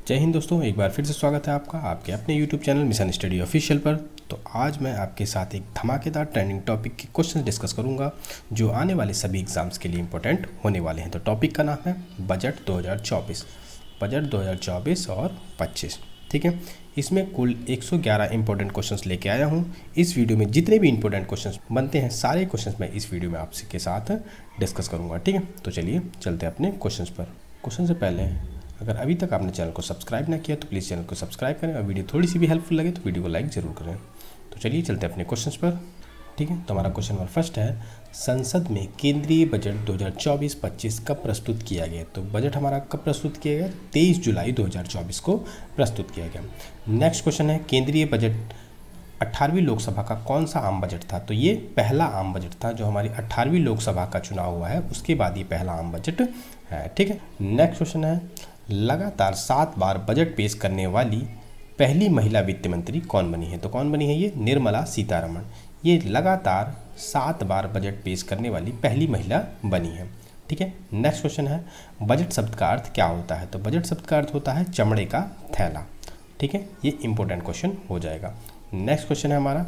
जय हिंद दोस्तों, एक बार फिर से स्वागत है आपका आपके अपने YouTube channel mission study official पर। तो आज मैं आपके साथ एक धमाकेदार ट्रेंडिंग टॉपिक के क्वेश्चन डिस्कस करूंगा जो आने वाले सभी एग्जाम्स के लिए इंपॉर्टेंट होने वाले हैं। तो टॉपिक का नाम है बजट 2024। बजट 2024 और 25, ठीक है। इसमें कुल 111 इंपॉर्टेंट क्वेश्चंस लेके आया हूँ। इस वीडियो में जितने भी इंपॉर्टेंट क्वेश्चंस बनते हैं सारे क्वेश्चंस मैं इस वीडियो में आपसे के साथ डिस्कस करूँगा, ठीक है। तो चलिए चलते हैं अपने क्वेश्चंस पर। क्वेश्चन से पहले अगर अभी तक आपने चैनल को सब्सक्राइब ना किया तो प्लीज़ चैनल को सब्सक्राइब करें और वीडियो थोड़ी सी भी हेल्पफुल लगे तो वीडियो को लाइक ज़रूर करें। तो चलिए चलते हैं अपने क्वेश्चंस पर, ठीक है। तो हमारा क्वेश्चन नंबर फर्स्ट है, संसद में केंद्रीय बजट 2024-25 कब प्रस्तुत किया गया? तो बजट हमारा कब प्रस्तुत किया गया? 23 जुलाई 2024 को प्रस्तुत किया गया। नेक्स्ट क्वेश्चन है, केंद्रीय बजट 18वीं लोकसभा का कौन सा आम बजट था? तो ये पहला आम बजट था जो हमारी 18वीं लोकसभा का चुनाव हुआ है, उसके बाद ये पहला आम बजट है, ठीक है। नेक्स्ट क्वेश्चन है, लगातार 7 बार बजट पेश करने वाली पहली महिला वित्त मंत्री कौन बनी है? तो कौन बनी है? ये निर्मला सीतारमण। ये लगातार 7 बार बजट पेश करने वाली पहली महिला बनी है, ठीक है। नेक्स्ट क्वेश्चन है, बजट शब्द का अर्थ क्या होता है? तो बजट शब्द का अर्थ होता है चमड़े का थैला, ठीक है। ये इंपॉर्टेंट क्वेश्चन हो जाएगा। नेक्स्ट क्वेश्चन है हमारा,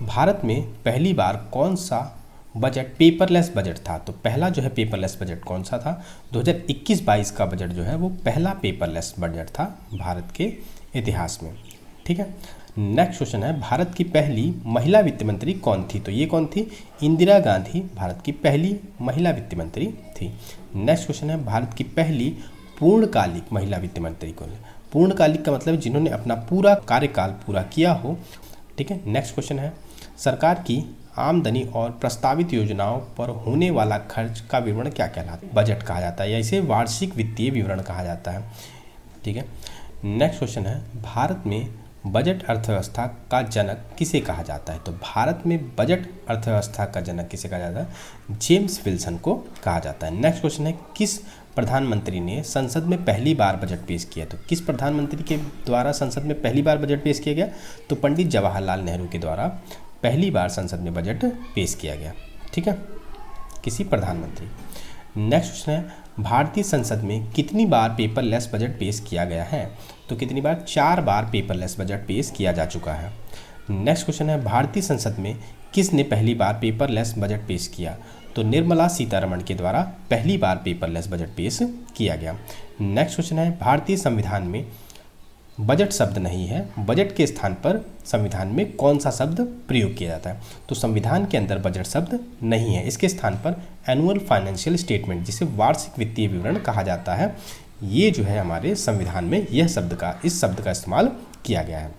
भारत में पहली बार कौन सा बजट पेपरलेस बजट था? तो पहला जो है पेपरलेस बजट कौन सा था? 2021-22 का बजट जो है वो पहला पेपरलेस बजट था भारत के इतिहास में, ठीक है। नेक्स्ट क्वेश्चन है, भारत की पहली महिला वित्त मंत्री कौन थी? तो ये कौन थी? इंदिरा गांधी भारत की पहली महिला वित्त मंत्री थी। नेक्स्ट क्वेश्चन है, भारत की पहली पूर्णकालिक महिला वित्त मंत्री कौन है? पूर्णकालिक का मतलब जिन्होंने अपना पूरा कार्यकाल पूरा किया हो, ठीक है। नेक्स्ट क्वेश्चन है, सरकार की आमदनी और प्रस्तावित योजनाओं पर होने वाला खर्च का विवरण क्या कहलाता है? बजट कहा जाता है या इसे वार्षिक वित्तीय विवरण कहा जाता है, ठीक है। नेक्स्ट क्वेश्चन है, भारत में बजट अर्थव्यवस्था का जनक किसे कहा जाता है? तो भारत में बजट अर्थव्यवस्था का जनक किसे कहा जाता है? जेम्स विल्सन को कहा जाता है। नेक्स्ट क्वेश्चन है, किस प्रधानमंत्री ने संसद में पहली बार बजट पेश किया? तो किस प्रधानमंत्री के द्वारा संसद में पहली बार बजट पेश किया गया? तो पंडित जवाहरलाल नेहरू के द्वारा पहली बार संसद में बजट पेश किया गया, ठीक है, किसी प्रधानमंत्री। नेक्स्ट क्वेश्चन है, भारतीय संसद में कितनी बार पेपरलेस बजट पेश किया गया है? तो कितनी बार? 4 बार पेपरलेस बजट पेश किया जा चुका है। नेक्स्ट क्वेश्चन है, भारतीय संसद में किसने पहली बार पेपरलेस बजट पेश किया? तो निर्मला सीतारमण के द्वारा पहली बार पेपरलेस बजट पेश किया गया। नेक्स्ट क्वेश्चन है, भारतीय संविधान में बजट शब्द नहीं है, बजट के स्थान पर संविधान में कौन सा शब्द प्रयोग किया जाता है? तो संविधान के अंदर बजट शब्द नहीं है, इसके स्थान पर एनुअल फाइनेंशियल स्टेटमेंट जिसे वार्षिक वित्तीय विवरण कहा जाता है, ये जो है हमारे संविधान में यह शब्द का इस शब्द का इस्तेमाल किया गया है,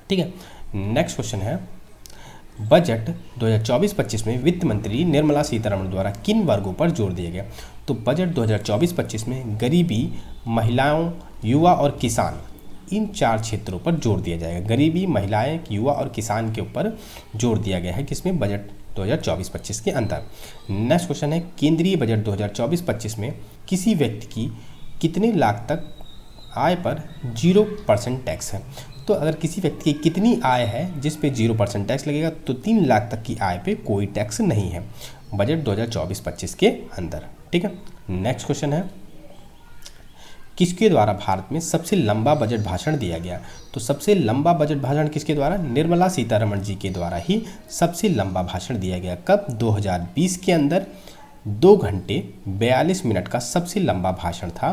ठीक है। नेक्स्ट क्वेश्चन है, बजट 2024-25 में वित्त मंत्री निर्मला सीतारमण द्वारा किन वर्गों पर जोर दिया गया? तो बजट 2024-25 में गरीबी, महिलाओं, युवा और किसान, इन 4 क्षेत्रों पर जोर दिया जाएगा। गरीबी, महिलाएं, युवा और किसान के ऊपर जोर दिया गया है किसमें? बजट 2024-25 के अंदर। नेक्स्ट क्वेश्चन है, केंद्रीय बजट 2024-25 में किसी व्यक्ति की कितने लाख तक आय पर 0% टैक्स है? तो अगर किसी व्यक्ति की कितनी आय है जिस पे 0% टैक्स लगेगा, तो 3 लाख तक की आय पे कोई टैक्स नहीं है बजट 2024-25 के अंदर, ठीक है। नेक्स्ट क्वेश्चन है, किसके द्वारा भारत में सबसे लंबा बजट भाषण दिया गया? तो सबसे लंबा बजट भाषण किसके द्वारा? निर्मला सीतारमण जी के द्वारा ही सबसे लंबा भाषण दिया गया। कब? 2020 के अंदर 2 घंटे 42 मिनट का सबसे लंबा भाषण था।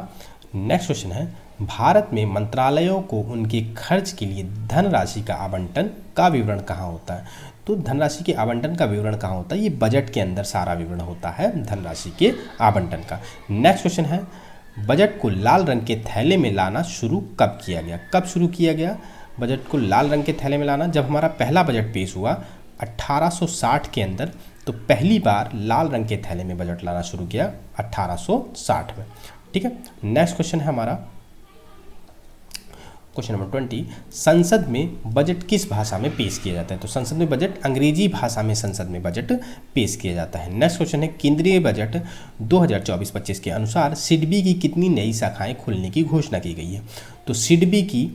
नेक्स्ट क्वेश्चन है, भारत में मंत्रालयों को उनके खर्च के लिए धनराशि का आवंटन का विवरण कहाँ होता है? तो धनराशि के आवंटन का विवरण कहाँ होता है? ये बजट के अंदर सारा विवरण होता है धनराशि के आवंटन का। नेक्स्ट क्वेश्चन है, बजट को लाल रंग के थैले में लाना शुरू कब किया गया? कब शुरू किया गया बजट को लाल रंग के थैले में लाना? जब हमारा पहला बजट पेश हुआ 1860 के अंदर, तो पहली बार लाल रंग के थैले में बजट लाना शुरू किया 1860 में, ठीक है। नेक्स्ट क्वेश्चन है हमारा क्वेश्चन नंबर 20, संसद में बजट किस भाषा में पेश किया जाता है? तो संसद में बजट अंग्रेजी भाषा में संसद में बजट पेश किया जाता है। नेक्स्ट क्वेश्चन है, केंद्रीय बजट 2024-25 के अनुसार सिडबी की कितनी नई शाखाएं खोलने की घोषणा की गई है? तो सिडबी की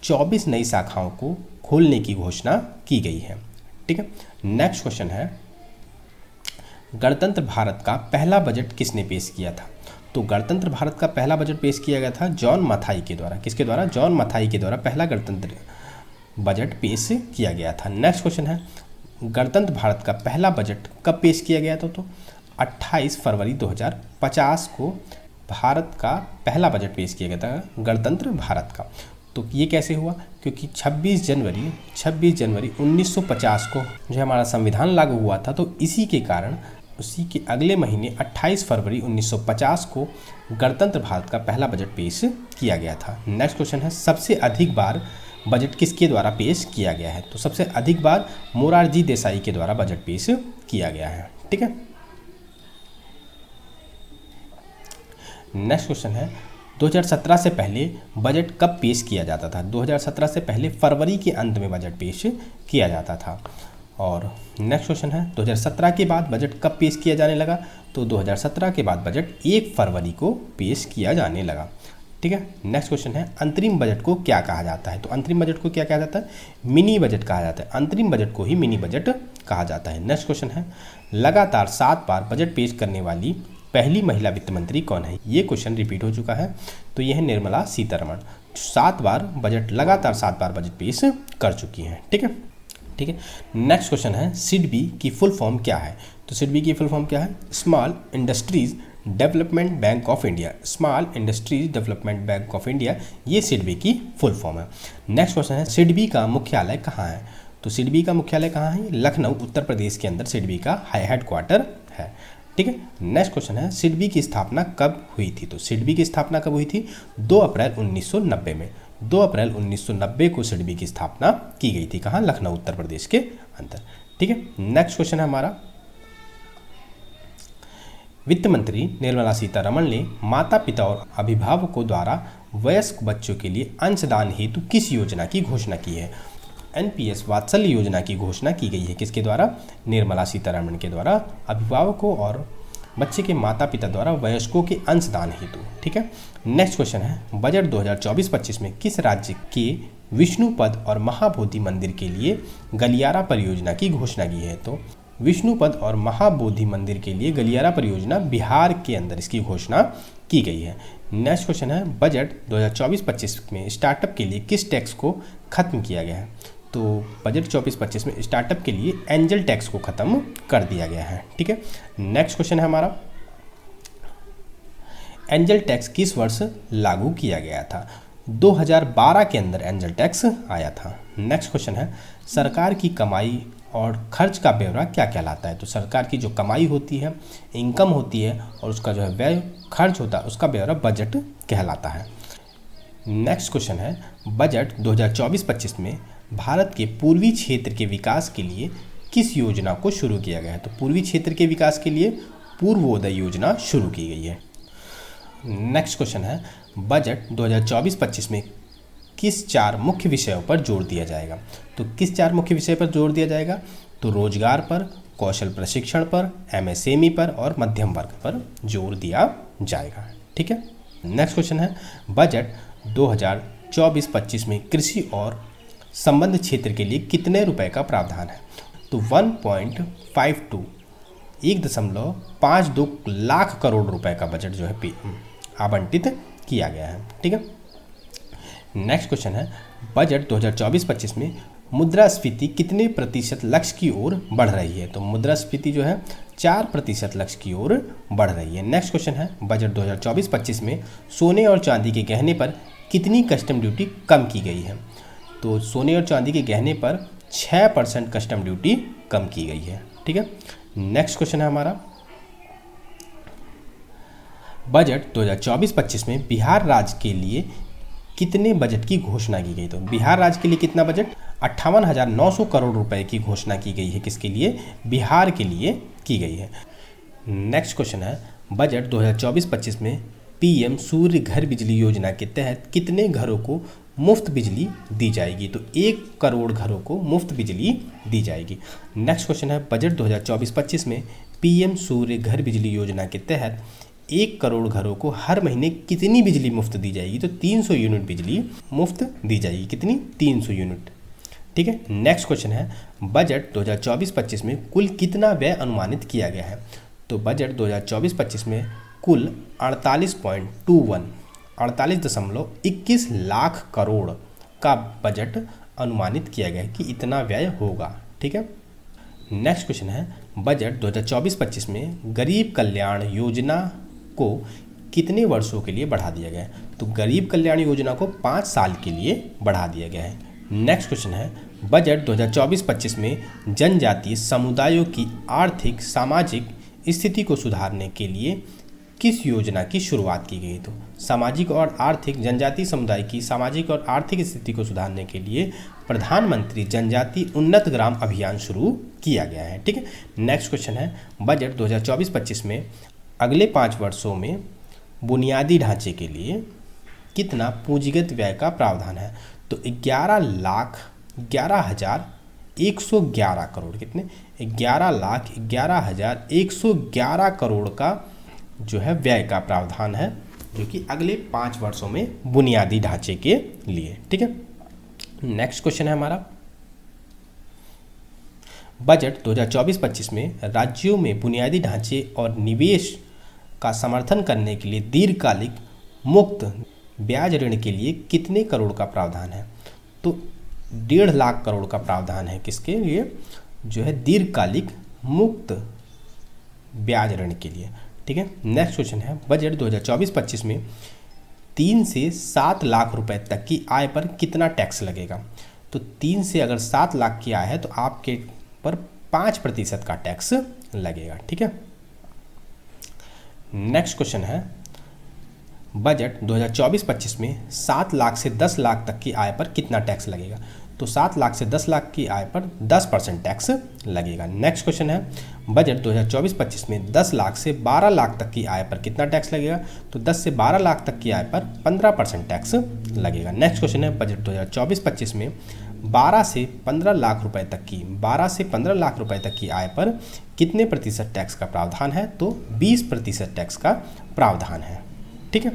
24 नई शाखाओं को खोलने की घोषणा की गई है, ठीक है। नेक्स्ट क्वेश्चन है, गणतंत्र भारत का पहला बजट किसने पेश किया था? तो गणतंत्र भारत का पहला बजट पेश किया गया था जॉन मथाई के द्वारा। किसके द्वारा? जॉन मथाई के द्वारा पहला गणतंत्र बजट पेश किया गया था। नेक्स्ट क्वेश्चन है, गणतंत्र भारत का पहला बजट कब पेश किया गया था? तो 28 फरवरी 2050 को भारत का पहला बजट पेश किया गया था गणतंत्र भारत का। तो ये कैसे हुआ? क्योंकि 26 जनवरी 1950 को जो हमारा संविधान लागू हुआ था, तो इसी के कारण उसी के अगले महीने 28 फरवरी 1950 को गणतंत्र भारत का पहला बजट पेश किया गया था। नेक्स्ट क्वेश्चन है, सबसे अधिक बार बजट किसके द्वारा पेश किया गया है? तो सबसे अधिक बार मोरारजी देसाई के द्वारा बजट पेश किया गया है। ठीक है। नेक्स्ट क्वेश्चन है, 2017 से पहले बजट कब पेश किया जाता था? 2017 से पहले फरवरी के अंत में बजट पेश किया जाता था। और नेक्स्ट क्वेश्चन है, 2017 के बाद बजट कब पेश किया जाने लगा? तो 2017 के बाद बजट 1 फरवरी को पेश किया जाने लगा। ठीक है। नेक्स्ट क्वेश्चन है, अंतरिम बजट को क्या कहा जाता है? तो अंतरिम बजट को क्या कहा जाता है? मिनी बजट कहा जाता है। अंतरिम बजट को ही मिनी बजट कहा जाता है। नेक्स्ट क्वेश्चन है, लगातार 7 बार बजट पेश करने वाली पहली महिला वित्त मंत्री कौन है? ये क्वेश्चन रिपीट हो चुका है, तो यह है निर्मला सीतारमण। 7 बार बजट, लगातार 7 बार बजट पेश कर चुकी हैं। ठीक है। ठीक है। नेक्स्ट क्वेश्चन है, सिडबी की फुल फॉर्म क्या है? तो सिडबी की फुल फॉर्म क्या है? Small industries development bank of India. Small industries development bank of India, ये सिडबी की फुल फॉर्म है। नेक्स्ट क्वेश्चन है, सिडबी का मुख्यालय कहाँ है? तो सिडबी का मुख्यालय कहाँ है? लखनऊ उत्तर प्रदेश के अंदर सिडबी का हेडक्वार्टर है। ठीक है। नेक्स्ट क्वेश्चन है, सिडबी की स्थापना कब हुई थी? तो सिडबी की स्थापना कब हुई थी? 2 अप्रैल 1990 में। 2 अप्रैल 1990 को सिडबी की स्थापना की गई थी। कहाँ? लखनऊ उत्तर प्रदेश के अंदर। ठीक है। नेक्स्ट क्वेश्चन है हमारा, वित्त मंत्री निर्मला सीतारमण ने माता पिता और अभिभावकों द्वारा वयस्क बच्चों के लिए अंशदान हेतु किस योजना की घोषणा की है? एनपीएस वात्सल्य योजना की घोषणा की गई है। किसके द्वारा? निर्मला सीतारमण के द्वारा अभिभावकों और बच्चे के माता पिता द्वारा वयस्कों के अंशदान हेतु। ठीक है। नेक्स्ट क्वेश्चन है, बजट 2024-25 में किस राज्य के विष्णुपद और महाबोधि मंदिर के लिए गलियारा परियोजना की घोषणा की है? तो विष्णुपद और महाबोधि मंदिर के लिए गलियारा परियोजना बिहार के अंदर इसकी घोषणा की गई है। नेक्स्ट क्वेश्चन है, बजट 2024-25 में स्टार्टअप के लिए किस टैक्स को खत्म किया गया है? तो बजट 24-25 में स्टार्टअप के लिए एंजल टैक्स को खत्म कर दिया गया है। ठीक है। नेक्स्ट क्वेश्चन है हमारा, एंजल टैक्स किस वर्ष लागू किया गया था? 2012 के अंदर एंजल टैक्स आया था। नेक्स्ट क्वेश्चन है, सरकार की कमाई और खर्च का ब्यौरा क्या कहलाता है? तो सरकार की जो कमाई होती है, इनकम होती है, और उसका जो है व्यय खर्च होता है, उसका ब्यौरा बजट कहलाता है। नेक्स्ट क्वेश्चन है, बजट 2024-25 में भारत के पूर्वी क्षेत्र के विकास के लिए किस योजना को शुरू किया गया है? तो पूर्वी क्षेत्र के विकास के लिए पूर्वोदय योजना शुरू की गई है। नेक्स्ट क्वेश्चन है, बजट 2024-25 में किस 4 मुख्य विषयों पर जोर दिया जाएगा? तो किस 4 मुख्य विषय पर जोर दिया जाएगा? तो रोजगार पर, कौशल प्रशिक्षण पर, एमएसएमई पर और मध्यम वर्ग पर जोर दिया जाएगा। ठीक है। नेक्स्ट क्वेश्चन है, बजट 2024-25 में कृषि और संबंध क्षेत्र के लिए कितने रुपए का प्रावधान है? तो 1.52 लाख करोड़ रुपए का बजट जो है आवंटित किया गया है। ठीक है। नेक्स्ट क्वेश्चन है, बजट 2024-25 में मुद्रास्फीति कितने प्रतिशत लक्ष्य की ओर बढ़ रही है? तो मुद्रास्फीति जो है 4% लक्ष्य की ओर बढ़ रही है। नेक्स्ट क्वेश्चन है, बजट 2024-25 में सोने और चांदी के गहने पर कितनी कस्टम ड्यूटी कम की गई है? तो सोने और चांदी के गहने पर 6% कस्टम ड्यूटी कम की गई है। ठीक है। नेक्स्ट क्वेश्चन है हमारा, बजट 2024-25 में बिहार राज्य के लिए कितने बजट की घोषणा की गई? तो बिहार राज्य के लिए कितना बजट? 58,900 करोड़ रुपए की घोषणा की गई है। किसके लिए? बिहार के लिए की गई है। नेक्स्ट क्वेश्चन है, बजट 2024-25 में पीएम सूर्य घर बिजली योजना के तहत कितने घरों को मुफ्त बिजली दी जाएगी? तो 1 करोड़ घरों को मुफ्त बिजली दी जाएगी। नेक्स्ट क्वेश्चन है, बजट 2024-25 में पीएम सूर्य घर बिजली योजना के तहत 1 करोड़ घरों को हर महीने कितनी बिजली मुफ्त दी जाएगी? तो 300 यूनिट बिजली मुफ्त दी जाएगी। कितनी? 300 यूनिट। ठीक है। नेक्स्ट क्वेश्चन है, बजट 2024-25 में कुल कितना व्यय अनुमानित किया गया है? तो बजट 2024-25 में कुल 48.21 लाख करोड़ का बजट अनुमानित किया गया है कि इतना व्यय होगा। ठीक है। नेक्स्ट क्वेश्चन है, बजट 2024-25 में गरीब कल्याण योजना को कितने वर्षों के लिए बढ़ा दिया गया है? तो गरीब कल्याण योजना को 5 साल के लिए बढ़ा दिया गया है। नेक्स्ट क्वेश्चन है, बजट 2024-25 में जनजातीय समुदायों की आर्थिक सामाजिक स्थिति को सुधारने के लिए किस योजना की शुरुआत की गई? तो सामाजिक और आर्थिक जनजातीय समुदाय की सामाजिक और आर्थिक स्थिति को सुधारने के लिए प्रधानमंत्री जनजातीय उन्नत ग्राम अभियान शुरू किया गया है। ठीक है। नेक्स्ट क्वेश्चन है, बजट 2024-25 में अगले 5 वर्षों में बुनियादी ढांचे के लिए कितना पूंजीगत व्यय का प्रावधान है? तो 11,11,111 करोड़। कितने? 11,11,111 करोड़ का जो है व्यय का प्रावधान है, जो कि अगले 5 वर्षों में बुनियादी ढांचे के लिए। ठीक है। नेक्स्ट क्वेश्चन है हमारा, बजट 2024-25 में राज्यों में बुनियादी ढांचे और निवेश का समर्थन करने के लिए दीर्घकालिक मुक्त ब्याज ऋण के लिए कितने करोड़ का प्रावधान है? तो 1.5 लाख करोड़ का प्रावधान है किसके लिए? जो है दीर्घकालिक मुक्त ब्याज ऋण के लिए। ठीक है। नेक्स्ट क्वेश्चन है, बजट 2024-25 में 3 से 7 लाख रुपए तक की आय पर कितना टैक्स लगेगा? तो 3 से अगर 7 लाख की आय है तो आपके पर 5% का टैक्स लगेगा। ठीक है। नेक्स्ट क्वेश्चन है, बजट 2024-25 में 7 लाख से 10 लाख तक की आय पर कितना टैक्स लगेगा? तो 7 लाख से 10 लाख की आय पर 10% टैक्स लगेगा। नेक्स्ट क्वेश्चन है, बजट 2024-25 में 10 लाख से 12 लाख तक की आय पर कितना टैक्स लगेगा? तो 10 से 12 लाख तक की आय पर 15% टैक्स लगेगा। नेक्स्ट क्वेश्चन है, बजट 2024-25 में 12 से 15 लाख रुपए तक की आय पर कितने प्रतिशत टैक्स का प्रावधान है? तो 20% टैक्स का प्रावधान है। ठीक है।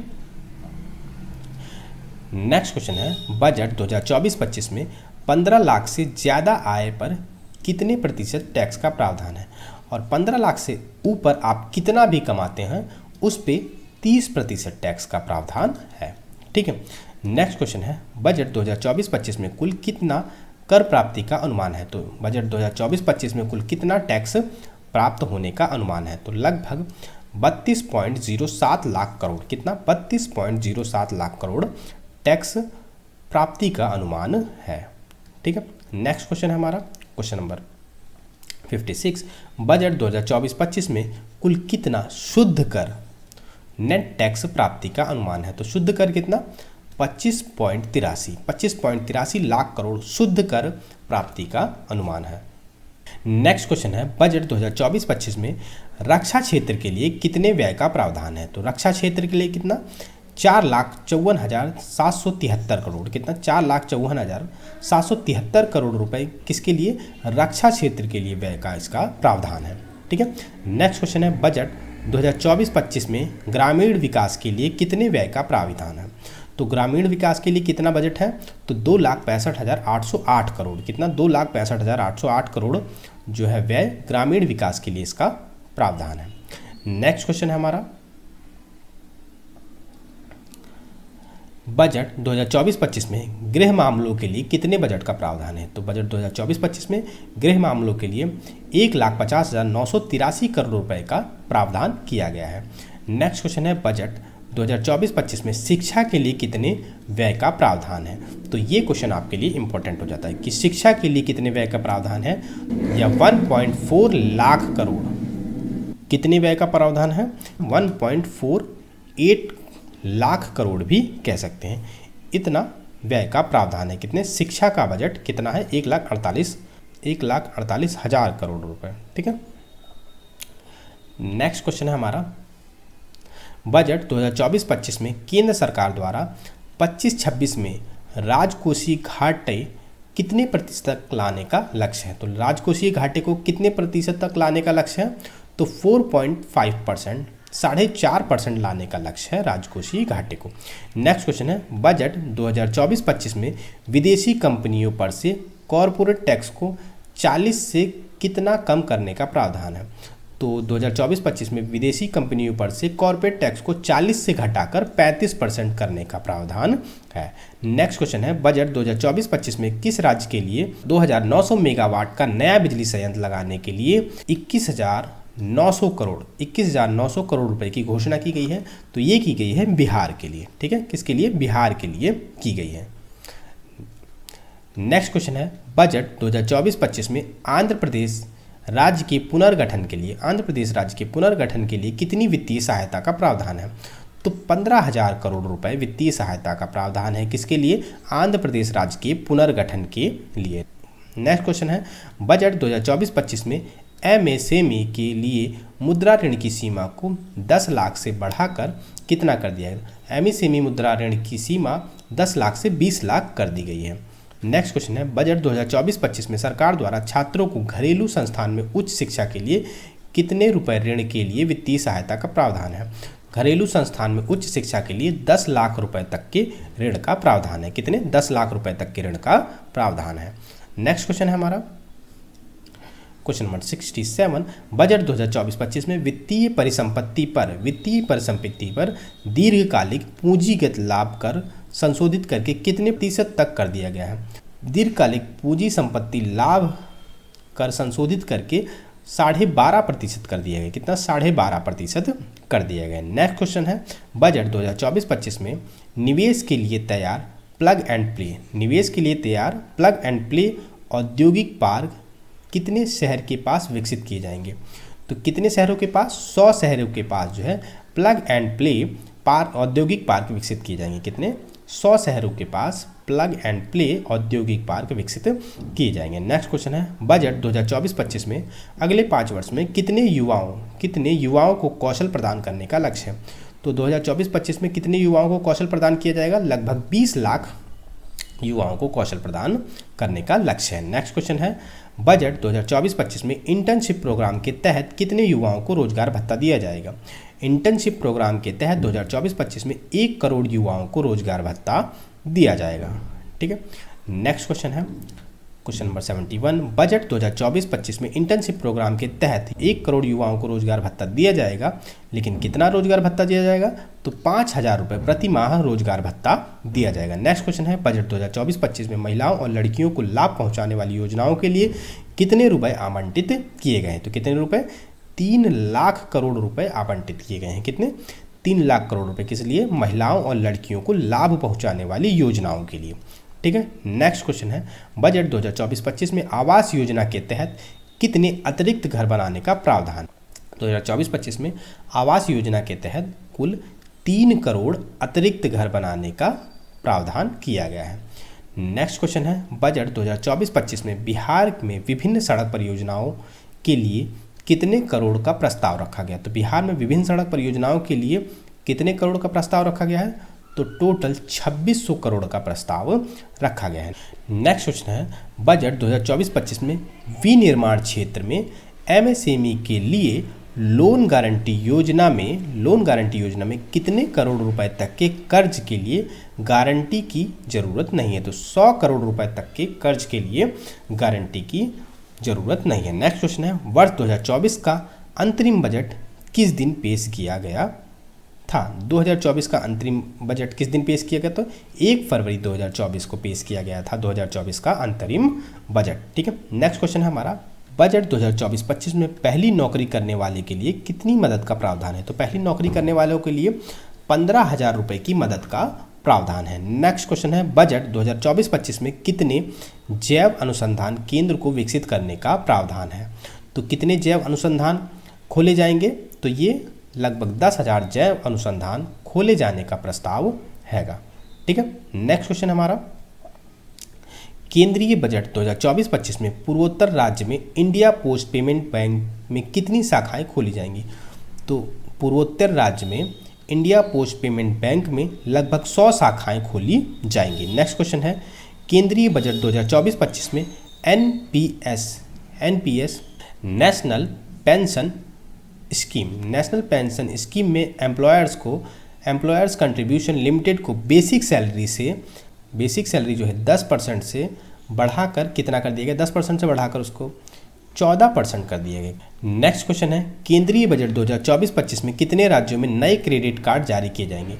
नेक्स्ट क्वेश्चन है, बजट 2024-25 में 15 लाख से ज़्यादा आय पर कितने प्रतिशत टैक्स का प्रावधान है? और 15 लाख से ऊपर आप कितना भी कमाते हैं उस पे 30% टैक्स का प्रावधान है। ठीक है। नेक्स्ट क्वेश्चन है, बजट 2024-25 में कुल कितना कर प्राप्ति का अनुमान है? तो बजट 2024-25 में कुल कितना टैक्स प्राप्त होने का अनुमान है? तो लगभग 32.07 लाख करोड़। कितना? 32.07 लाख करोड़ टैक्स प्राप्ति का अनुमान है। ठीक है। नेक्स्ट क्वेश्चन है हमारा क्वेश्चन नंबर 56, बजट 2024-25 में कुल कितना शुद्ध कर नेट टैक्स प्राप्ति का अनुमान है? तो शुद्ध कर कितना? 25.83 लाख करोड़ शुद्ध कर प्राप्ति का अनुमान है। नेक्स्ट क्वेश्चन है, बजट 2024-25 में रक्षा क्षेत्र के लिए कितने व्यय का प्रावधान है? तो रक्षा क्षेत्र के लिए कितना? 4,54,773 करोड़। कितना? 4,54,773 करोड़ रुपए किसके लिए? रक्षा क्षेत्र के लिए व्यय का इसका प्रावधान है। ठीक है। नेक्स्ट क्वेश्चन है, बजट 2024-25 में ग्रामीण विकास के लिए कितने व्यय का प्रावधान है? तो ग्रामीण विकास के लिए कितना बजट है? तो 2,65,808 करोड़। कितना? 2,65,808 करोड़ जो है व्यय ग्रामीण विकास के लिए इसका प्रावधान है। नेक्स्ट क्वेश्चन है हमारा, बजट 2024-25 में गृह मामलों के लिए कितने बजट का प्रावधान है? तो बजट 2024-25 में गृह मामलों के लिए 1,50,983 करोड़ रुपए का प्रावधान किया गया है। नेक्स्ट क्वेश्चन है, बजट 2024-25 में शिक्षा के लिए कितने व्यय का प्रावधान है? तो ये क्वेश्चन आपके लिए इंपॉर्टेंट हो जाता है कि शिक्षा के लिए कितने व्यय का प्रावधान है। या 1.4 लाख करोड़ कितने व्यय का प्रावधान है? 1.48 लाख करोड़ भी कह सकते हैं। इतना व्यय का प्रावधान है। कितने? शिक्षा का बजट कितना है? 1,48,000 करोड़ रुपए। ठीक है। नेक्स्ट क्वेश्चन है हमारा, बजट 2024-25 में केंद्र सरकार द्वारा 25-26 में राजकोषीय घाटे कितने प्रतिशत तक लाने का लक्ष्य है? तो राजकोषीय घाटे को कितने प्रतिशत तक लाने का लक्ष्य है? तो 4.5%, 4.5% लाने का लक्ष्य है राजकोषीय घाटे को। नेक्स्ट क्वेश्चन है, बजट 2024-25 में विदेशी कंपनियों पर से कॉरपोरेट टैक्स को 40 से कितना कम करने का प्रावधान है? तो तो 2024-25 में विदेशी कंपनियों पर से कॉर्पोरेट टैक्स को 40 से घटाकर 35% करने का प्रावधान है। नेक्स्ट क्वेश्चन है, बजट 2024-25 में किस राज्य के लिए 2900 मेगावाट का नया बिजली संयंत्र लगाने के लिए 21,900 करोड़ रुपए की घोषणा की गई है? तो ये की गई है बिहार के लिए। ठीक है, किसके लिए? बिहार के लिए की गई है। नेक्स्ट क्वेश्चन है, बजट 2024-25 में आंध्र प्रदेश राज्य के पुनर्गठन के लिए कितनी वित्तीय सहायता का प्रावधान है? तो 15,000 करोड़ रुपए वित्तीय सहायता का प्रावधान है। किसके लिए? आंध्र प्रदेश राज्य के पुनर्गठन के लिए। नेक्स्ट क्वेश्चन है, बजट 2024-25 में एमएसएमई के लिए मुद्रा ऋण की सीमा को 10 लाख से बढ़ाकर कितना कर दिया है? एमएसएमई मुद्रा ऋण की सीमा 10 लाख से 20 लाख कर दी गई है। नेक्स्ट क्वेश्चन है, बजट 2024-25 में सरकार द्वारा छात्रों को घरेलू संस्थान में उच्च शिक्षा के लिए कितने रुपए ऋण के लिए वित्तीय सहायता का प्रावधान है? घरेलू संस्थान में उच्च शिक्षा के लिए 10 लाख रुपए तक के ऋण का प्रावधान है। कितने? 10 लाख रुपए तक के ऋण का प्रावधान है। नेक्स्ट क्वेश्चन है हमारा क्वेश्चन नंबर 67, बजट 2024-25 में वित्तीय परिसंपत्ति पर दीर्घकालिक पूंजीगत लाभ कर संशोधित करके कितने प्रतिशत तक कर दिया गया है? दीर्घकालिक पूंजी संपत्ति लाभ कर संशोधित करके 12.5% कर दिया गया। कितना? 12.5% कर दिया गया। नेक्स्ट क्वेश्चन है, बजट 2024-25 में निवेश के लिए तैयार प्लग एंड प्ले औद्योगिक पार्क कितने शहर के पास विकसित किए जाएंगे? तो कितने शहरों के पास? 100 शहरों के पास जो है प्लग एंड प्ले औद्योगिक पार्क विकसित किए जाएंगे। कितने? 100 शहरों के पास प्लग एंड प्ले औद्योगिक पार्क विकसित किए जाएंगे। नेक्स्ट क्वेश्चन है, बजट 2024-25 में अगले 5 वर्ष में कितने युवाओं को कौशल प्रदान करने का लक्ष्य है? तो 2024-25 में कितने युवाओं को कौशल प्रदान किया जाएगा? लगभग 20 लाख युवाओं को कौशल प्रदान करने का लक्ष्य है। नेक्स्ट क्वेश्चन है, बजट 2024-25 में इंटर्नशिप प्रोग्राम के तहत कितने युवाओं को रोजगार भत्ता दिया जाएगा? इंटर्नशिप प्रोग्राम के तहत 2024-25 में 1 करोड़ युवाओं को रोजगार भत्ता दिया जाएगा। ठीक है, नेक्स्ट क्वेश्चन है क्वेश्चन नंबर 71, बजट 2024-25 में इंटर्नशिप प्रोग्राम के तहत 1 करोड़ युवाओं को रोजगार भत्ता दिया जाएगा, लेकिन कितना रोजगार भत्ता दिया जाएगा? तो 5,000 रुपये प्रति माह रोजगार भत्ता दिया जाएगा। नेक्स्ट क्वेश्चन है, बजट 2024-25 में महिलाओं और लड़कियों को लाभ पहुंचाने वाली योजनाओं के लिए कितने रुपए आवंटित किए गए हैं? तो कितने रुपए? 3 लाख करोड़ रुपए आवंटित किए गए हैं। कितने? 3 लाख करोड़ रुपए। किस लिए? महिलाओं और लड़कियों को लाभ पहुंचाने वाली योजनाओं के लिए। ठीक है, नेक्स्ट क्वेश्चन है, बजट 2024-25 में आवास योजना के तहत कितने अतिरिक्त घर बनाने का प्रावधान? 2024-25 में आवास योजना के तहत कुल 3 करोड़ अतिरिक्त घर बनाने का प्रावधान किया गया है। नेक्स्ट क्वेश्चन है, बजट 2024-25 में बिहार में विभिन्न सड़क परियोजनाओं के लिए कितने करोड़ का प्रस्ताव रखा गया? तो बिहार में विभिन्न सड़क परियोजनाओं के लिए कितने करोड़ का प्रस्ताव रखा गया है? तो टोटल 2600 करोड़ का प्रस्ताव रखा गया है। नेक्स्ट क्वेश्चन है, बजट 2024-25 में विनिर्माण क्षेत्र में एमएसएमई के लिए लोन गारंटी योजना में कितने करोड़ रुपए तक के कर्ज के लिए गारंटी की जरूरत नहीं है? तो 100 करोड़ रुपए तक के कर्ज के लिए गारंटी की जरूरत नहीं है। नेक्स्ट क्वेश्चन है, वर्ष 2024 का अंतरिम बजट किस दिन पेश किया गया था? 2024 का अंतरिम बजट किस दिन पेश किया गया? तो 1 फरवरी 2024 को पेश किया गया था 2024 का अंतरिम बजट। ठीक है, नेक्स्ट क्वेश्चन है हमारा, बजट 2024-25 में पहली नौकरी करने वाले के लिए कितनी मदद का प्रावधान है? तो पहली नौकरी करने वालों के लिए 15,000 रुपये की मदद का प्रावधान है। नेक्स्ट क्वेश्चन है, बजट 2024-25 में कितने जैव अनुसंधान केंद्र को विकसित करने का प्रावधान है? तो कितने जैव अनुसंधान खोले जाएंगे? तो ये लगभग 10,000 जैव अनुसंधान खोले जाने का प्रस्ताव हैगा। ठीक है, नेक्स्ट क्वेश्चन हमारा, केंद्रीय बजट 2024-25 में पूर्वोत्तर राज्य में इंडिया पोस्ट पेमेंट बैंक में कितनी शाखाएं खोली जाएंगी? तो पूर्वोत्तर राज्य में इंडिया पोस्ट पेमेंट बैंक में लगभग 100 शाखाएं खोली जाएंगी। नेक्स्ट क्वेश्चन है, केंद्रीय बजट 2024-25 में एनपीएस नेशनल पेंशन स्कीम में एम्प्लॉयर्स कंट्रीब्यूशन लिमिटेड को बेसिक सैलरी जो है 10% से बढ़ाकर कितना कर दिया गया? 10% से बढ़ाकर उसको 14% कर दिए गए। नेक्स्ट क्वेश्चन है, केंद्रीय बजट 2024-25 में कितने राज्यों में नए क्रेडिट कार्ड जारी किए जाएंगे?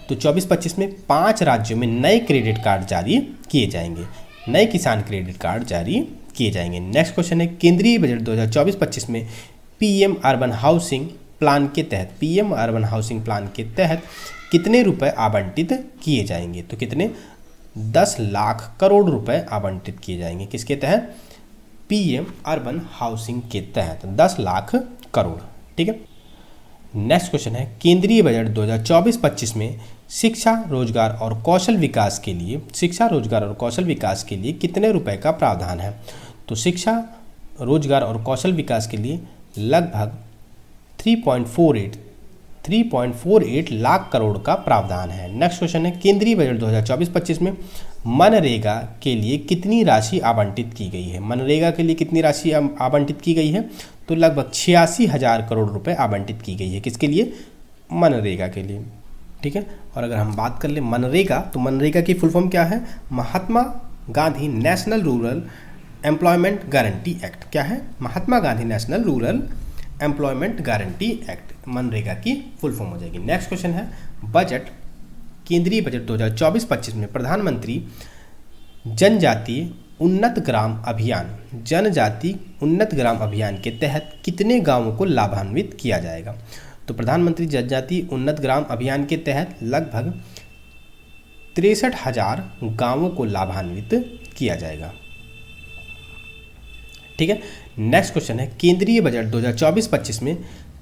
तो 24-25 में 5 राज्यों में नए क्रेडिट कार्ड जारी किए जाएंगे, नए किसान क्रेडिट कार्ड जारी किए जाएंगे। नेक्स्ट क्वेश्चन है, केंद्रीय बजट 2024-25 में पीएम अर्बन हाउसिंग प्लान के तहत कितने रुपए आवंटित किए जाएंगे? तो कितने? 10 लाख करोड़ रुपए आवंटित किए जाएंगे। किसके तहत? पीएम अर्बन हाउसिंग के तहत 10 लाख करोड़। ठीक है। नेक्स्ट क्वेश्चन है, केंद्रीय बजट 2024-25 में शिक्षा रोजगार और कौशल विकास के लिए कितने रुपए का प्रावधान है? तो शिक्षा रोजगार और कौशल विकास के लिए लगभग 3.48 लाख करोड़ का प्रावधान है। नेक्स्ट क्वेश्चन है, केंद्रीय बजट 2024-25 में मनरेगा के लिए कितनी राशि आवंटित की गई है? मनरेगा के लिए कितनी राशि आवंटित की गई है? तो लगभग 86,000 करोड़ रुपए आवंटित की गई है। किसके लिए? मनरेगा के लिए। ठीक है। और अगर हम बात कर ले मनरेगा, तो मनरेगा की फुल फॉर्म क्या है? Mahatma Gandhi national rural employment guarantee act. क्या है? Mahatma Gandhi national rural employment guarantee act मनरेगा की फुल फॉर्म हो जाएगी। नेक्स्ट क्वेश्चन है, बजट केंद्रीय बजट 2024-25 में प्रधानमंत्री जनजातीय उन्नत ग्राम अभियान के तहत कितने गांवों को लाभान्वित किया जाएगा? तो प्रधानमंत्री जनजातीय उन्नत ग्राम अभियान के तहत लगभग 63,000 गांवों को लाभान्वित किया जाएगा। ठीक है। नेक्स्ट क्वेश्चन है, केंद्रीय बजट 2024-25 में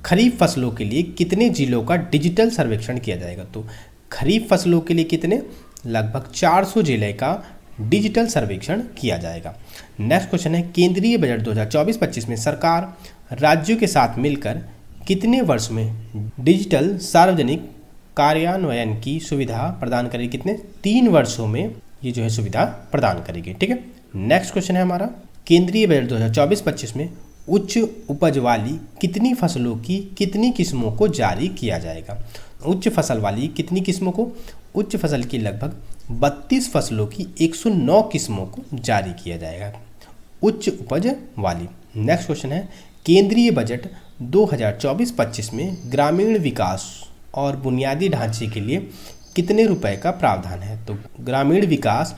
खरीफ फसलों के लिए कितने जिलों का डिजिटल सर्वेक्षण किया जाएगा? तो खरीफ फसलों के लिए कितने? लगभग 400 जिले का डिजिटल सर्वेक्षण किया जाएगा। नेक्स्ट क्वेश्चन है, केंद्रीय बजट 2024-25 में सरकार राज्यों के साथ मिलकर कितने वर्ष में डिजिटल सार्वजनिक कार्यान्वयन की सुविधा प्रदान करेगी? कितने? 3 वर्षों में ये जो है सुविधा प्रदान करेगी। ठीक है। नेक्स्ट क्वेश्चन है हमारा, केंद्रीय बजट 2024-25 में उच्च उपज वाली कितनी फसलों की कितनी किस्मों को जारी किया जाएगा? उच्च फसल वाली कितनी किस्मों को? उच्च फसल की लगभग 32 फसलों की 109 किस्मों को जारी किया जाएगा, उच्च उपज वाली। नेक्स्ट क्वेश्चन है, केंद्रीय बजट 2024-25 में ग्रामीण विकास और बुनियादी ढांचे के लिए कितने रुपए का प्रावधान है? तो ग्रामीण विकास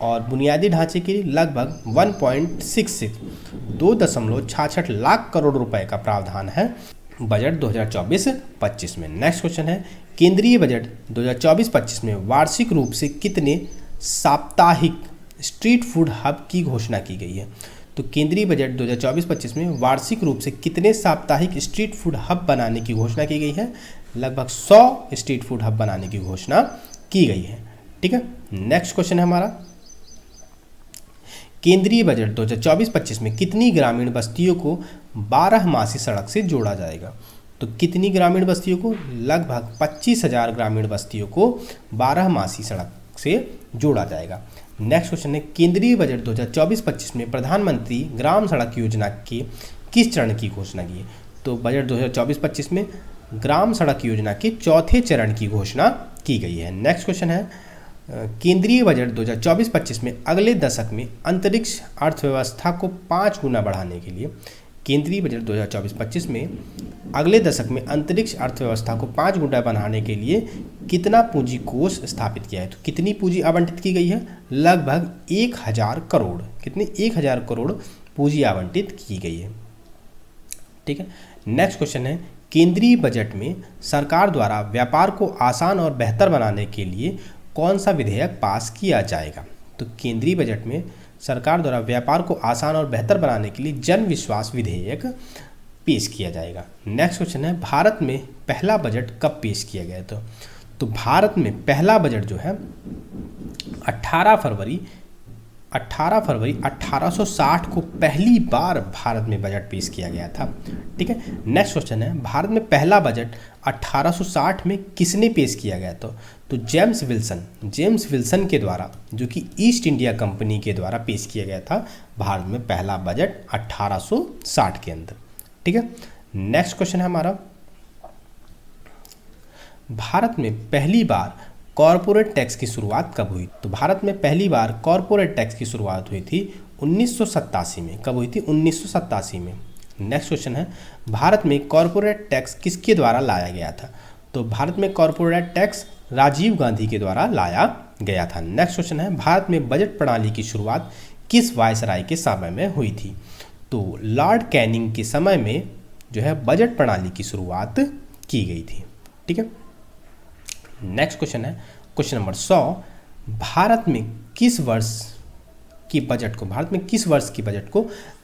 और बुनियादी ढांचे के लिए लगभग 2.66 लाख करोड़ रुपए का प्रावधान है बजट 2024-25 में। नेक्स्ट क्वेश्चन है, केंद्रीय बजट 2024-25 में वार्षिक रूप से कितने साप्ताहिक स्ट्रीट फूड हब की घोषणा की गई है? तो केंद्रीय बजट 2024-25 में वार्षिक रूप से कितने साप्ताहिक स्ट्रीट फूड हब बनाने की घोषणा की गई है? लगभग 100 स्ट्रीट फूड हब बनाने की घोषणा की गई है। ठीक है। नेक्स्ट क्वेश्चन है हमारा, केंद्रीय बजट 2024-25 में कितनी ग्रामीण बस्तियों को 12मासी सड़क से जोड़ा जाएगा? तो कितनी ग्रामीण बस्तियों को? लगभग 25,000 ग्रामीण बस्तियों को 12मासी सड़क से जोड़ा जाएगा। नेक्स्ट क्वेश्चन है, केंद्रीय बजट 2024-25 में प्रधानमंत्री ग्राम सड़क योजना के किस चरण की घोषणा की है? तो बजट 2024-25 में ग्राम सड़क योजना के चौथे चरण की घोषणा की गई है। नेक्स्ट क्वेश्चन है, केंद्रीय बजट 2024-25 में अगले दशक में अंतरिक्ष अर्थव्यवस्था को 5 गुना बढ़ाने के लिए केंद्रीय बजट 2024-25 में अगले दशक में अंतरिक्ष अर्थव्यवस्था को 5 गुना बढ़ाने के लिए कितना पूंजी कोष स्थापित किया है? तो कितनी पूंजी आवंटित की गई है? लगभग 1000 करोड़। कितनी? 1000 करोड़ पूंजी आवंटित की गई है। ठीक है। नेक्स्ट क्वेश्चन है, केंद्रीय बजट में सरकार द्वारा व्यापार को आसान और बेहतर बनाने के लिए कौन सा विधेयक पास किया जाएगा? तो केंद्रीय बजट में सरकार द्वारा व्यापार को आसान और बेहतर बनाने के लिए जन विश्वास विधेयक पेश किया जाएगा। नेक्स्ट क्वेश्चन है, भारत में पहला बजट कब पेश किया गया? तो भारत में पहला बजट जो है 18 फरवरी 1860 को पहली बार भारत में बजट पेश किया गया था। ठीक है। नेक्स्ट क्वेश्चन है, भारत में पहला बजट 1860 में किसने पेश किया गया? तो जेम्स विल्सन के द्वारा, जो कि ईस्ट इंडिया कंपनी के द्वारा पेश किया गया था भारत में पहला बजट 1860 के अंदर। ठीक है। नेक्स्ट क्वेश्चन है हमारा, भारत में पहली बार कॉरपोरेट टैक्स की शुरुआत कब हुई? तो भारत में पहली बार कॉरपोरेट टैक्स की शुरुआत हुई थी 1987 में। कब हुई थी? 1987 में। नेक्स्ट क्वेश्चन है, भारत में कॉरपोरेट टैक्स किसके द्वारा लाया गया था? तो भारत में कॉरपोरेट टैक्स राजीव गांधी के द्वारा लाया गया था। नेक्स्ट क्वेश्चन है, भारत में बजट प्रणाली की शुरुआत किस वायसराय के समय में हुई थी? तो लॉर्ड कैनिंग के समय में जो है बजट प्रणाली की शुरुआत की गई थी। ठीक है। नेक्स्ट क्वेश्चन है क्वेश्चन नंबर 100, भारत में किस वर्ष की बजट को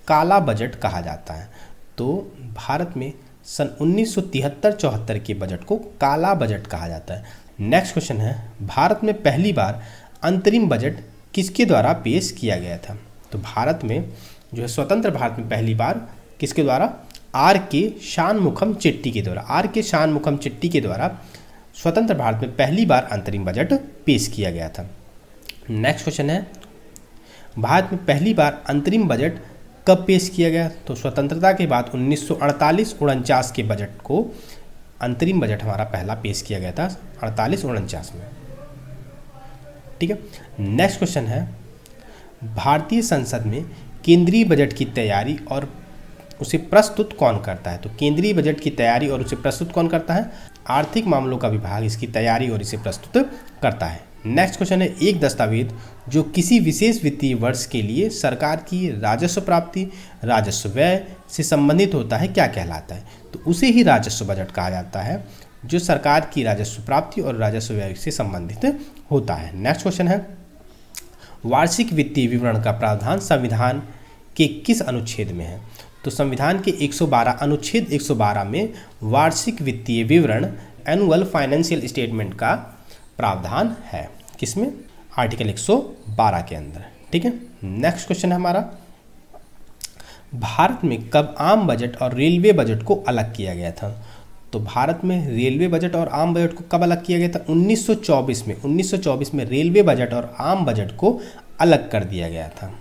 काला बजट कहा जाता है? तो भारत में सन 1973-74 के बजट को काला बजट कहा जाता है। नेक्स्ट क्वेश्चन है, भारत में पहली बार अंतरिम बजट किसके द्वारा पेश किया गया था? तो भारत में जो है स्वतंत्र भारत में पहली बार किसके द्वारा? R.K. शानमुखम चेट्टी के द्वारा स्वतंत्र भारत में पहली बार अंतरिम बजट पेश किया गया था। नेक्स्ट क्वेश्चन है, भारत में पहली बार अंतरिम बजट कब पेश किया गया? तो स्वतंत्रता के बाद 1948-49 के बजट को अंतरिम बजट हमारा पहला पेश किया गया था 48-49 में। ठीक है। नेक्स्ट क्वेश्चन है, भारतीय संसद में केंद्रीय बजट की तैयारी और उसे प्रस्तुत कौन करता है? तो केंद्रीय बजट की तैयारी और उसे प्रस्तुत कौन करता है? आर्थिक मामलों का विभाग इसकी तैयारी और इसे प्रस्तुत करता है। नेक्स्ट क्वेश्चन है, एक दस्तावेज जो किसी विशेष वित्तीय वर्ष के लिए सरकार की राजस्व प्राप्ति, राजस्व व्यय से संबंधित होता है, क्या कहलाता है? तो उसे ही राजस्व बजट कहा जाता है, जो सरकार की राजस्व प्राप्ति और राजस्व व्यय से संबंधित होता है। नेक्स्ट क्वेश्चन है, वार्षिक वित्तीय विवरण का प्रावधान संविधान के किस अनुच्छेद में है? तो संविधान के 112 अनुच्छेद 112 में वार्षिक वित्तीय विवरण एनुअल फाइनेंशियल स्टेटमेंट का प्रावधान है। किसमें? आर्टिकल 112 के अंदर। ठीक है। नेक्स्ट क्वेश्चन है हमारा, भारत में कब आम बजट और रेलवे बजट को अलग किया गया था? तो भारत में रेलवे बजट और आम बजट को कब अलग किया गया था? 1924 में। 1924 में रेलवे बजट और आम बजट को अलग कर दिया गया था।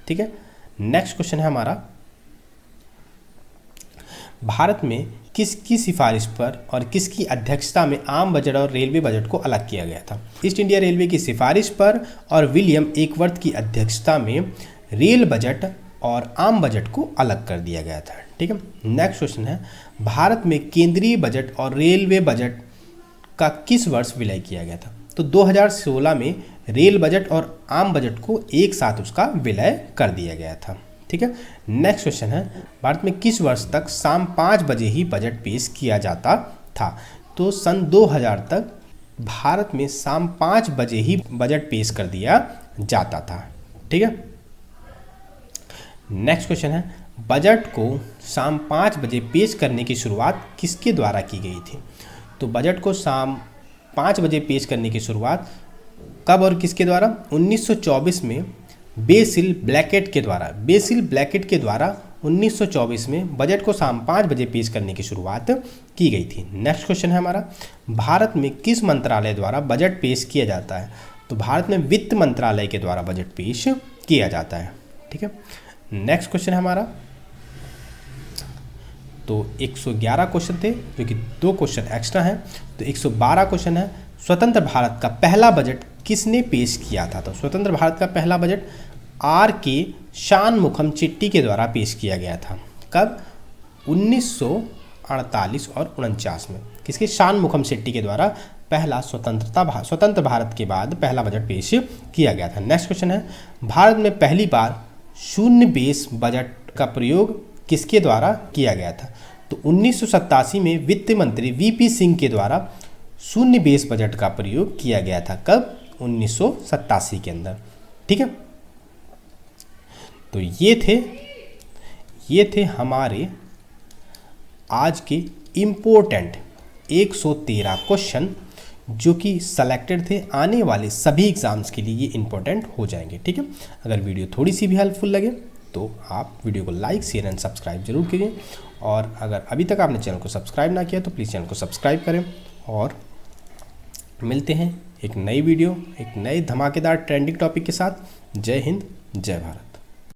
ठीक है। नेक्स्ट क्वेश्चन है हमारा, भारत में किसकी सिफारिश पर और किसकी अध्यक्षता में आम बजट और रेलवे बजट को अलग किया गया था? ईस्ट इंडिया रेलवे की सिफारिश पर और विलियम एकवर्थ की अध्यक्षता में रेल बजट और आम बजट को अलग कर दिया गया था। ठीक है। नेक्स्ट क्वेश्चन है, भारत में केंद्रीय बजट और रेलवे बजट का किस वर्ष विलय किया गया था? तो 2016 में रेल बजट और आम बजट को एक साथ उसका विलय कर दिया गया था। ठीक है। नेक्स्ट क्वेश्चन है, भारत में किस वर्ष तक शाम 5 बजे ही बजट पेश किया जाता था? तो सन 2000 तक भारत में शाम 5 बजे ही बजट पेश कर दिया जाता था। ठीक है। नेक्स्ट क्वेश्चन है, बजट को शाम 5 बजे पेश करने की शुरुआत किसके द्वारा की गई थी? तो बजट को शाम 5 बजे पेश करने की शुरुआत कब और किसके द्वारा? 1924 में बेसिल ब्लैकेट के द्वारा 1924 में बजट को शाम 5 बजे पेश करने की शुरुआत की गई थी। नेक्स्ट क्वेश्चन है हमारा, भारत में किस मंत्रालय द्वारा बजट पेश किया जाता है? तो भारत में वित्त मंत्रालय के द्वारा बजट पेश किया जाता है। ठीक है। नेक्स्ट क्वेश्चन है हमारा, तो 111 क्वेश्चन थे जो कि 2 क्वेश्चन एक्स्ट्रा हैं, तो 112 क्वेश्चन है, स्वतंत्र भारत का पहला बजट किसने पेश किया था? तो स्वतंत्र भारत का पहला बजट R.K. शानमुखम चेट्टी के द्वारा पेश किया गया था। कब? 1948 और 49 में। किसके? शानमुखम चेट्टी के द्वारा पहला स्वतंत्र भारत के बाद पहला बजट पेश किया गया था। नेक्स्ट क्वेश्चन है, भारत में पहली बार शून्य बेस बजट का प्रयोग किसके द्वारा किया गया था? तो 1987 में वित्त मंत्री VP सिंह के द्वारा शून्य बेस बजट का प्रयोग किया गया था। कब? 1987 के अंदर। ठीक है। तो ये थे हमारे आज के इम्पोर्टेंट 113 क्वेश्चन जो कि सेलेक्टेड थे, आने वाले सभी एग्जाम्स के लिए ये इम्पोर्टेंट हो जाएंगे। ठीक है। अगर वीडियो थोड़ी सी भी हेल्पफुल लगे तो आप वीडियो को लाइक, शेयर एंड सब्सक्राइब जरूर कीजिए, और अगर अभी तक आपने चैनल को सब्सक्राइब ना किया तो प्लीज़ चैनल को सब्सक्राइब करें। और मिलते हैं एक नई वीडियो, एक नए धमाकेदार ट्रेंडिंग टॉपिक के साथ। जय हिंद, जय भारत।